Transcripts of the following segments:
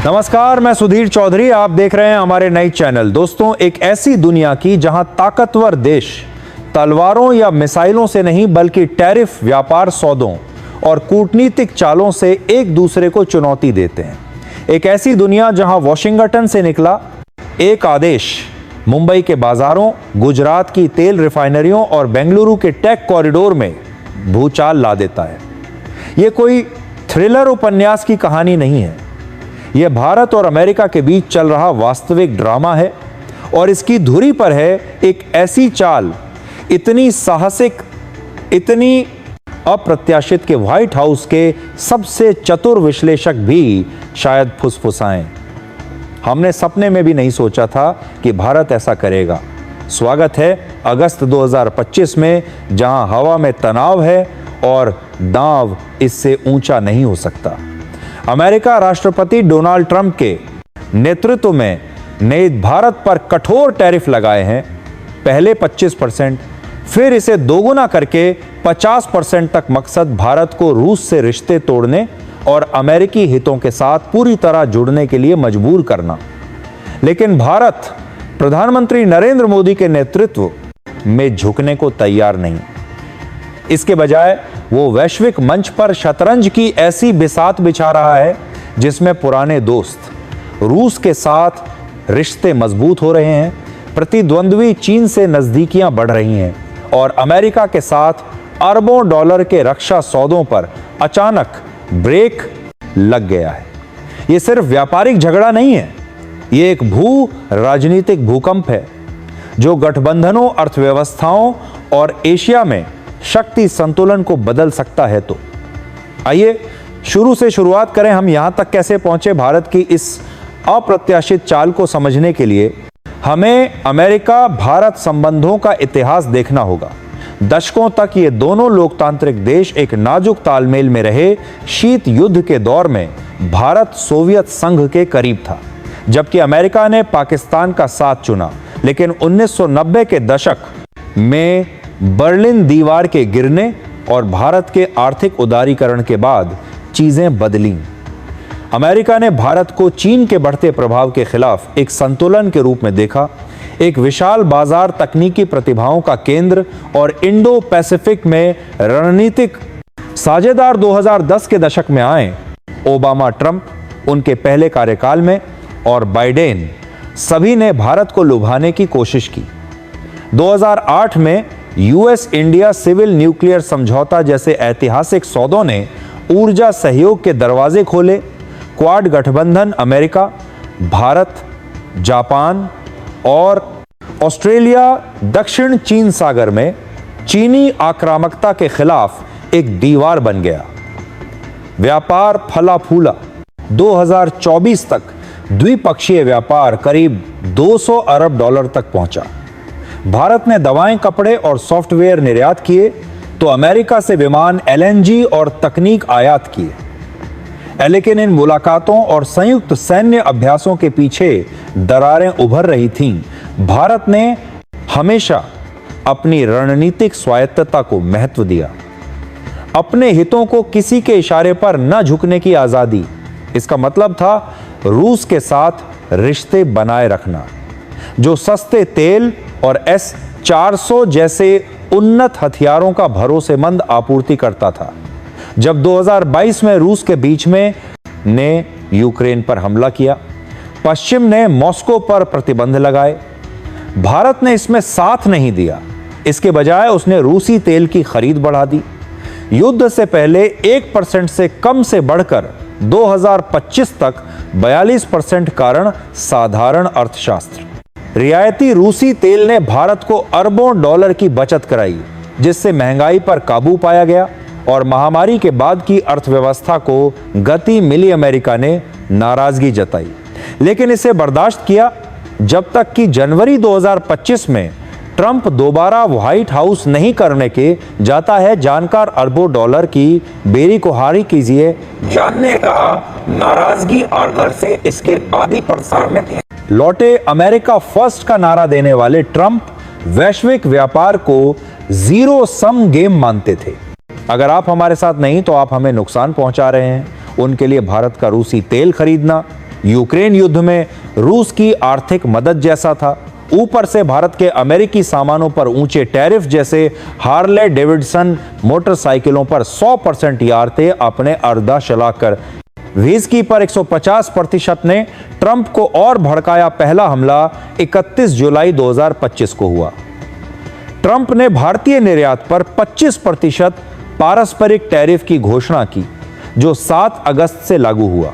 नमस्कार, मैं सुधीर चौधरी। आप देख रहे हैं हमारे नई चैनल। दोस्तों, एक ऐसी दुनिया की जहां ताकतवर देश तलवारों या मिसाइलों से नहीं बल्कि टैरिफ, व्यापार सौदों और कूटनीतिक चालों से एक दूसरे को चुनौती देते हैं। एक ऐसी दुनिया जहां वॉशिंगटन से निकला एक आदेश मुंबई के बाजारों, गुजरात की तेल रिफाइनरियों और बेंगलुरु के टेक कॉरिडोर में भूचाल ला देता है। यह कोई थ्रिलर उपन्यास की कहानी नहीं है। यह भारत और अमेरिका के बीच चल रहा वास्तविक ड्रामा है और इसकी धुरी पर है एक ऐसी चाल, इतनी साहसिक, इतनी अप्रत्याशित कि व्हाइट हाउस के सबसे चतुर विश्लेषक भी शायद फुसफुसाएं। हमने सपने में भी नहीं सोचा था कि भारत ऐसा करेगा। स्वागत है अगस्त 2025 में, जहां हवा में तनाव है और दांव इससे ऊंचा नहीं हो सकता। अमेरिका राष्ट्रपति डोनाल्ड ट्रंप के नेतृत्व में ने भारत पर कठोर टैरिफ लगाए हैं। पहले 25%, फिर इसे दोगुना करके 50% तक। मकसद भारत को रूस से रिश्ते तोड़ने और अमेरिकी हितों के साथ पूरी तरह जुड़ने के लिए मजबूर करना। लेकिन भारत प्रधानमंत्री नरेंद्र मोदी के नेतृत्व में झुकने को तैयार नहीं। इसके बजाय वो वैश्विक मंच पर शतरंज की ऐसी बिसात बिछा रहा है जिसमें पुराने दोस्त रूस के साथ रिश्ते मजबूत हो रहे हैं, प्रतिद्वंद्वी चीन से नजदीकियां बढ़ रही हैं और अमेरिका के साथ अरबों डॉलर के रक्षा सौदों पर अचानक ब्रेक लग गया है। ये सिर्फ व्यापारिक झगड़ा नहीं है, ये एक भू राजनीतिक भूकंप है जो गठबंधनों, अर्थव्यवस्थाओं और एशिया में शक्ति संतुलन को बदल सकता है। तो आइए शुरू से शुरुआत करें। हम यहां तक कैसे पहुंचे? भारत की इस अप्रत्याशित चाल को समझने के लिए हमें अमेरिका भारत संबंधों का इतिहास देखना होगा। दशकों तक ये दोनों लोकतांत्रिक देश एक नाजुक तालमेल में रहे। शीत युद्ध के दौर में भारत सोवियत संघ के करीब था, जबकि अमेरिका ने पाकिस्तान का साथ चुना। लेकिन 1990 के दशक में बर्लिन दीवार के गिरने और भारत के आर्थिक उदारीकरण के बाद चीजें बदलीं। अमेरिका ने भारत को चीन के बढ़ते प्रभाव के खिलाफ एक संतुलन के रूप में देखा, एक विशाल बाजार, तकनीकी प्रतिभाओं का केंद्र और इंडो पैसिफिक में रणनीतिक साझेदार। 2010 के दशक में आए ओबामा, ट्रंप उनके पहले कार्यकाल में और बाइडेन, सभी ने भारत को लुभाने की कोशिश की। 2008 में यूएस इंडिया सिविल न्यूक्लियर समझौता जैसे ऐतिहासिक सौदों ने ऊर्जा सहयोग के दरवाजे खोले। क्वाड गठबंधन अमेरिका, भारत, जापान और ऑस्ट्रेलिया दक्षिण चीन सागर में चीनी आक्रामकता के खिलाफ एक दीवार बन गया। व्यापार फला फूला। 2024 तक द्विपक्षीय व्यापार करीब 200 अरब डॉलर तक पहुंचा। भारत ने दवाएं, कपड़े और सॉफ्टवेयर निर्यात किए तो अमेरिका से विमान, एलएनजी और तकनीक आयात किए। लेकिन इन मुलाकातों और संयुक्त सैन्य अभ्यासों के पीछे दरारें उभर रही थीं। भारत ने हमेशा अपनी रणनीतिक स्वायत्तता को महत्व दिया, अपने हितों को किसी के इशारे पर न झुकने की आजादी। इसका मतलब था रूस के साथ रिश्ते बनाए रखना, जो सस्ते तेल और S-400 जैसे उन्नत हथियारों का भरोसेमंद आपूर्ति करता था। जब 2022 में रूस के बीच में ने यूक्रेन पर हमला किया, पश्चिम ने मॉस्को पर प्रतिबंध लगाए, भारत ने इसमें साथ नहीं दिया। इसके बजाय उसने रूसी तेल की खरीद बढ़ा दी। युद्ध से पहले 1% से कम से बढ़कर 2025 तक 42%। कारण साधारण अर्थशास्त्र। रियायती रूसी तेल ने भारत को अरबों डॉलर की बचत कराई, जिससे महंगाई पर काबू पाया गया और महामारी के बाद की अर्थव्यवस्था को गति मिली। अमेरिका ने नाराजगी जताई, लेकिन इसे बर्दाश्त किया जब तक कि जनवरी 2025 में ट्रंप दोबारा व्हाइट हाउस नहीं करने के जाता है। जानकार अरबों डॉलर की बेरीकुहारी कीजिए, जानने का नाराजगी और घर से इसके बादी प्रसार में थे। लौटे अमेरिका फर्स्ट का नारा देने वाले ट्रंप वैश्विक व्यापार को जीरो सम गेम मानते थे। अगर आप हमारे साथ नहीं तो आप हमें नुकसान पहुंचा रहे हैं। उनके लिए भारत का रूसी तेल खरीदना यूक्रेन युद्ध में रूस की आर्थिक मदद जैसा था। ऊपर से भारत के अमेरिकी सामानों पर ऊंचे टैरिफ जैसे हार्ले डेविडसन मोटरसाइकिलों पर 100% यार अपने अर्धा चलाकर। विस्की पर 150% ने ट्रंप को और भड़काया। पहला हमला 31 जुलाई 2025 को हुआ। ट्रंप ने भारतीय निर्यात पर 25% पारस्परिक टैरिफ की घोषणा की, जो 7 अगस्त से लागू हुआ।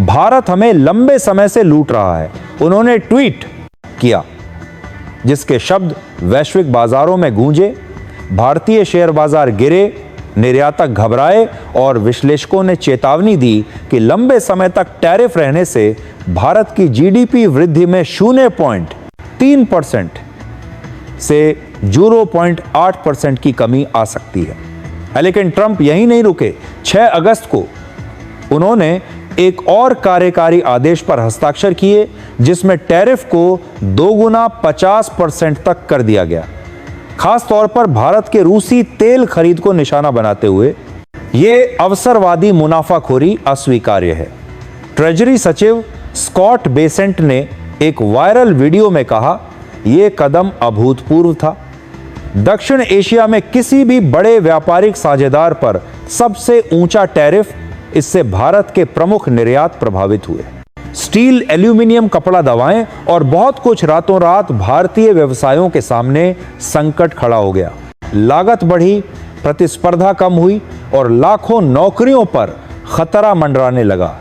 भारत हमें लंबे समय से लूट रहा है, उन्होंने ट्वीट किया, जिसके शब्द वैश्विक बाजारों में गूंजे। भारतीय शेयर बाजार गिरे, निर्यातक घबराए और विश्लेषकों ने चेतावनी दी कि लंबे समय तक टैरिफ रहने से भारत की जीडीपी वृद्धि में 0.3% से 0.8% की कमी आ सकती है। लेकिन ट्रंप यहीं नहीं रुके। 6 अगस्त को उन्होंने एक और कार्यकारी आदेश पर हस्ताक्षर किए, जिसमें टैरिफ को दोगुना 50% तक कर दिया गया। खास तौर पर भारत के रूसी तेल खरीद को निशाना बनाते हुए। यह अवसरवादी मुनाफाखोरी अस्वीकार्य है। ट्रेजरी सचिव स्कॉट बेसेंट ने एक वायरल वीडियो में कहा, यह कदम अभूतपूर्व था। दक्षिण एशिया में किसी भी बड़े व्यापारिक साझेदार पर सबसे ऊंचा टैरिफ, इससे भारत के प्रमुख निर्यात प्रभावित हुए। स्टील, एल्यूमिनियम, कपड़ा, दवाएं और बहुत कुछ रातों रात भारतीय व्यवसायों के सामने संकट खड़ा हो गया। लागत बढ़ी, प्रतिस्पर्धा कम हुई और लाखों नौकरियों पर खतरा मंडराने लगा।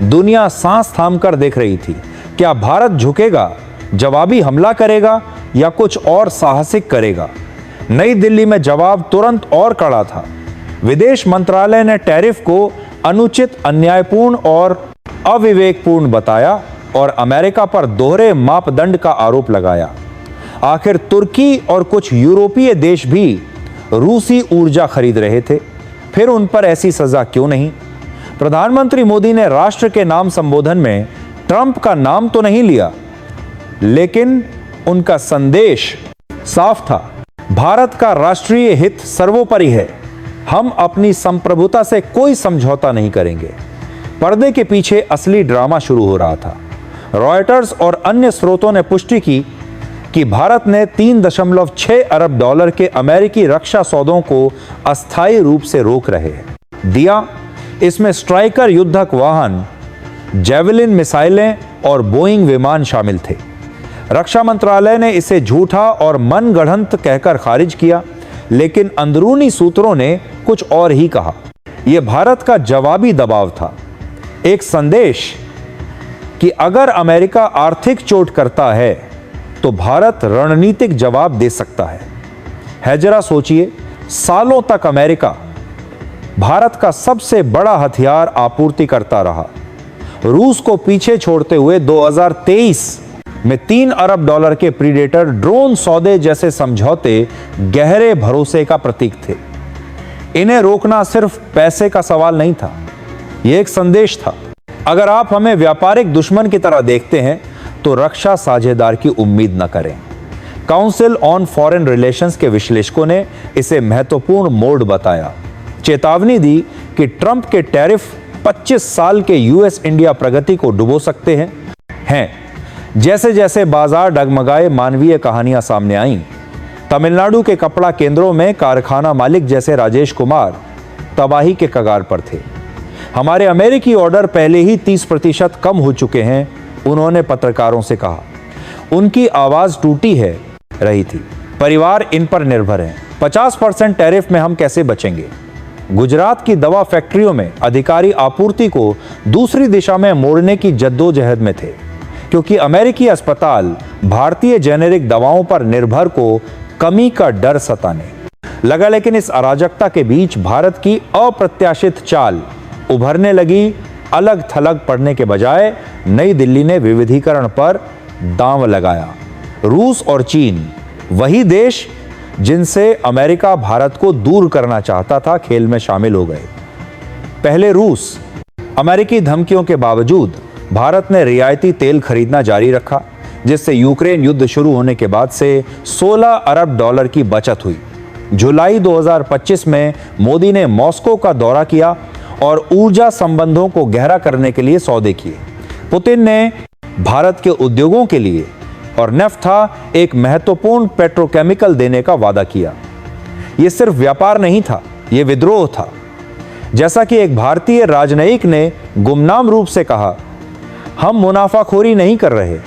दुनिया सांस थामकर देख रही थी। क्या भारत झुकेगा, जवाबी हमला करेगा या कुछ और साहसिक करेगा? नई दिल्ली में जवाब तुरंत और कड़ा था। विदेश मंत्रालय ने टैरिफ को अनुचित, अन्यायपूर्ण और अविवेकपूर्ण बताया और अमेरिका पर दोहरे मापदंड का आरोप लगाया। आखिर तुर्की और कुछ यूरोपीय देश भी रूसी ऊर्जा खरीद रहे थे, फिर उन पर ऐसी सजा क्यों नहीं? प्रधानमंत्री मोदी ने राष्ट्र के नाम संबोधन में ट्रंप का नाम तो नहीं लिया, लेकिन उनका संदेश साफ था। भारत का राष्ट्रीय हित सर्वोपरि है। हम अपनी संप्रभुता से कोई समझौता नहीं करेंगे। पर्दे के पीछे असली ड्रामा शुरू हो रहा था। रॉयटर्स और अन्य स्रोतों ने पुष्टि की कि भारत ने $3.6 अरब के अमेरिकी रक्षा सौदों को अस्थायी रूप से रोक रहे दिया। इसमें स्ट्राइकर युद्धक वाहन, जेवलिन मिसाइलें और बोइंग विमान शामिल थे। रक्षा मंत्रालय ने इसे झूठा और मनगढ़ंत कहकर खारिज किया, लेकिन अंदरूनी सूत्रों ने कुछ और ही कहा। यह भारत का जवाबी दबाव था, एक संदेश कि अगर अमेरिका आर्थिक चोट करता है तो भारत रणनीतिक जवाब दे सकता है जरा सोचिए, सालों तक अमेरिका भारत का सबसे बड़ा हथियार आपूर्ति करता रहा। रूस को पीछे छोड़ते हुए 2023 में $3 अरब के प्रीडेटर ड्रोन सौदे जैसे समझौते गहरे भरोसे का प्रतीक थे। इन्हें रोकना सिर्फ पैसे का सवाल नहीं था, यह एक संदेश था। अगर आप हमें व्यापारिक दुश्मन की तरह देखते हैं तो रक्षा साझेदार की उम्मीद न करें। काउंसिल ऑन फॉरेन रिलेशंस के विश्लेषकों ने इसे महत्वपूर्ण मोड़ बताया, चेतावनी दी कि ट्रंप के टैरिफ 25 साल के यूएस इंडिया प्रगति को डुबो सकते हैं। जैसे जैसे बाजार डगमगाए, मानवीय कहानियां सामने आईं। तमिलनाडु के कपड़ा केंद्रों में कारखाना मालिक जैसे राजेश कुमार तबाही के कगार पर थे। हमारे अमेरिकी ऑर्डर पहले ही 30% कम हो चुके हैं, उन्होंने पत्रकारों से कहा। उनकी आवाज टूटी रही थी। परिवार इन पर निर्भर हैं। 50% टैरिफ में हम कैसे बचेंगे? गुजरात की दवा फैक्ट्रियों में अधिकारी आपूर्ति को दूसरी दिशा में मोड़ने की जद्दोजहद में थे, क्योंकि अमेरिकी अस्पताल भारतीय जेनेरिक दवाओं पर निर्भर को कमी का डर सताने लगा। लेकिन इस अराजकता के बीच भारत की अप्रत्याशित चाल उभरने लगी। अलग थलग पड़ने के बजाय नई दिल्ली ने विविधीकरण पर दांव लगाया। रूस और चीन, वही देश जिनसे अमेरिका भारत को दूर करना चाहता था, खेल में शामिल हो गए। पहले रूस। अमेरिकी धमकियों के बावजूद भारत ने रियायती तेल खरीदना जारी रखा, जिससे यूक्रेन युद्ध शुरू होने के बाद से $16 अरब की बचत हुई। जुलाई 2025 में मोदी ने मॉस्को का दौरा किया और ऊर्जा संबंधों को गहरा करने के लिए सौदे किए। पुतिन ने भारत के उद्योगों के लिए और नेफ्था एक महत्वपूर्ण पेट्रोकेमिकल देने का वादा किया। यह सिर्फ व्यापार नहीं था, यह विद्रोह था। जैसा कि एक भारतीय राजनयिक ने गुमनाम रूप से कहा, हम मुनाफाखोरी नहीं कर रहे,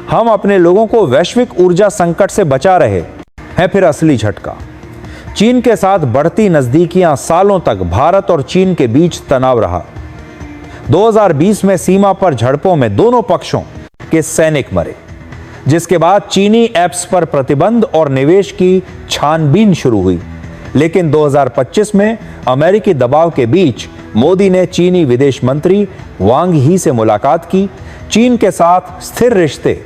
हम अपने लोगों को वैश्विक ऊर्जा संकट से बचा रहे हैं। फिर असली झटका, चीन के साथ बढ़ती नजदीकियां, सालों तक भारत और चीन के बीच तनाव रहा। 2020 में सीमा पर झड़पों में दोनों पक्षों के सैनिक मरे, जिसके बाद चीनी ऐप्स पर प्रतिबंध और निवेश की छानबीन शुरू हुई। लेकिन 2025 में अमेरिकी दबाव के बीच मोदी ने चीनी विदेश मंत्री वांग ही से मुलाकात की। चीन के साथ स्थिर रिश्ते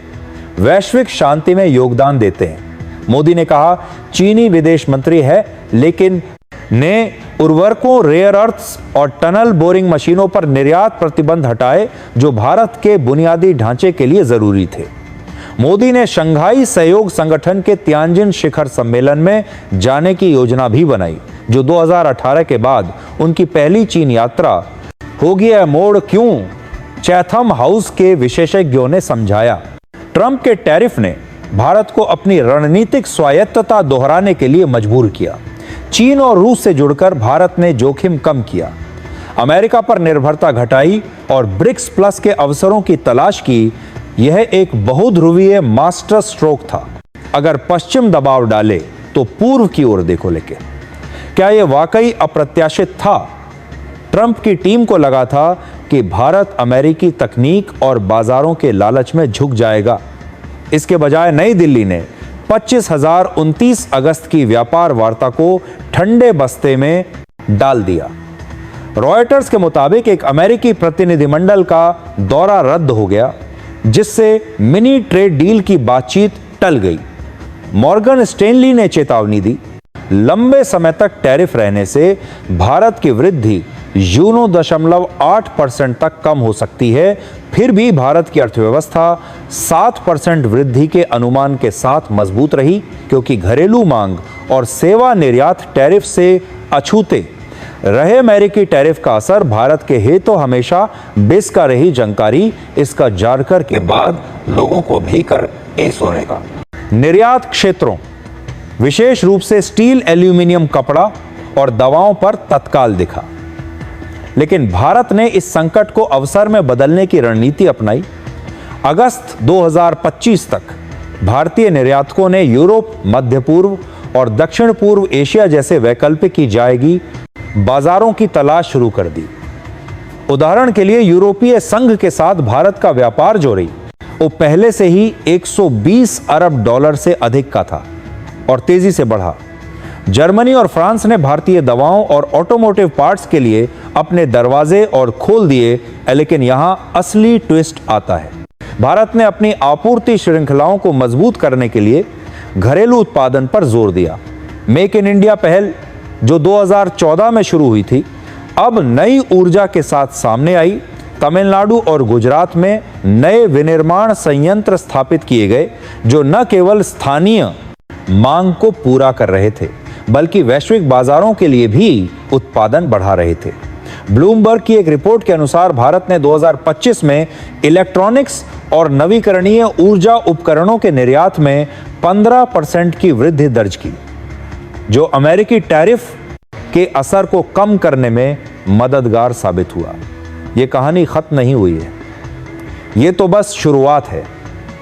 वैश्विक शांति में योगदान देते हैं। मोदी ने कहा, चीनी विदेश मंत्री है लेकिन ने उर्वरकों, रेयर अर्थ्स और टनल बोरिंग मशीनों पर निर्यात प्रतिबंध हटाए जो भारत के बुनियादी ढांचे के लिए जरूरी थे। मोदी ने शंघाई सहयोग संगठन के तियानजिन शिखर सम्मेलन में जाने की योजना भी बनाई, जो 2018 के बाद उनकी पहली चीन यात्रा होगी। यह मोड़ क्यों? चैथम हाउस के विशेषज्ञों ने समझाया, ट्रंप के टैरिफ ने भारत को अपनी रणनीतिक स्वायत्तता दोहराने के लिए मजबूर किया। चीन और रूस से जुड़कर भारत ने जोखिम कम किया, अमेरिका पर निर्भरता घटाई और ब्रिक्स प्लस के अवसरों की तलाश की। यह एक बहुध्रुवीय मास्टर स्ट्रोक था। अगर पश्चिम दबाव डाले तो पूर्व की ओर देखो। लेकिन क्या यह वाकई अप्रत्याशित था? ट्रंप की टीम को लगा था कि भारत अमेरिकी तकनीक और बाजारों के लालच में झुक जाएगा। इसके बजाय नई दिल्ली ने 25,029 अगस्त की व्यापार वार्ता को ठंडे बस्ते में डाल दिया। रॉयटर्स के मुताबिक एक अमेरिकी प्रतिनिधिमंडल का दौरा रद्द हो गया, जिससे मिनी ट्रेड डील की बातचीत टल गई। मॉर्गन स्टैनली ने चेतावनी दी, लंबे समय तक टैरिफ रहने से भारत की वृद्धि 0.8% तक कम हो सकती है। फिर भी भारत की अर्थव्यवस्था 7% वृद्धि के अनुमान के साथ मजबूत रही, क्योंकि घरेलू मांग और सेवा निर्यात टैरिफ से अछूते रहे। अमेरिकी टैरिफ का असर भारत के हेतु हमेशा बेस का रही जानकारी इसका जारकर के बाद लोगों को भी कर सोने का। निर्यात क्षेत्रों, विशेष रूप से स्टील, एल्यूमिनियम, कपड़ा और दवाओं पर तत्काल दिखा। लेकिन भारत ने इस संकट को अवसर में बदलने की रणनीति अपनाई। अगस्त 2025 तक भारतीय निर्यातकों ने यूरोप, मध्य पूर्व और दक्षिण पूर्व एशिया जैसे वैकल्पिक की जाएगी बाजारों की तलाश शुरू कर दी। उदाहरण के लिए यूरोपीय संघ के साथ भारत का व्यापार जो रही वो पहले से ही 120 अरब डॉलर से अधिक का था और तेजी से बढ़ा। जर्मनी और फ्रांस ने भारतीय दवाओं और ऑटोमोटिव पार्ट्स के लिए अपने दरवाजे और खोल दिए। लेकिन यहां असली ट्विस्ट आता है। भारत ने अपनी आपूर्ति श्रृंखलाओं को मजबूत करने के लिए घरेलू उत्पादन पर जोर दिया। मेक इन इंडिया पहल जो 2014 में शुरू हुई थी, अब नई ऊर्जा के साथ सामने आई। तमिलनाडु और गुजरात में नए विनिर्माण संयंत्र स्थापित किए गए, जो न केवल स्थानीय मांग को पूरा कर रहे थे, बल्कि वैश्विक बाजारों के लिए भी उत्पादन बढ़ा रहे थे। ब्लूमबर्ग की एक रिपोर्ट के अनुसार भारत ने 2025 में इलेक्ट्रॉनिक्स और नवीकरणीय ऊर्जा उपकरणों के निर्यात में 15% की वृद्धि दर्ज की, जो अमेरिकी टैरिफ के असर को कम करने में मददगार साबित हुआ। यह कहानी खत्म नहीं हुई है, यह तो बस शुरुआत है।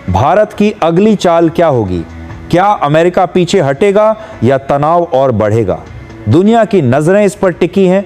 भारत की अगली चाल क्या होगी? क्या अमेरिका पीछे हटेगा या तनाव और बढ़ेगा? दुनिया की नजरें इस पर टिकी हैं।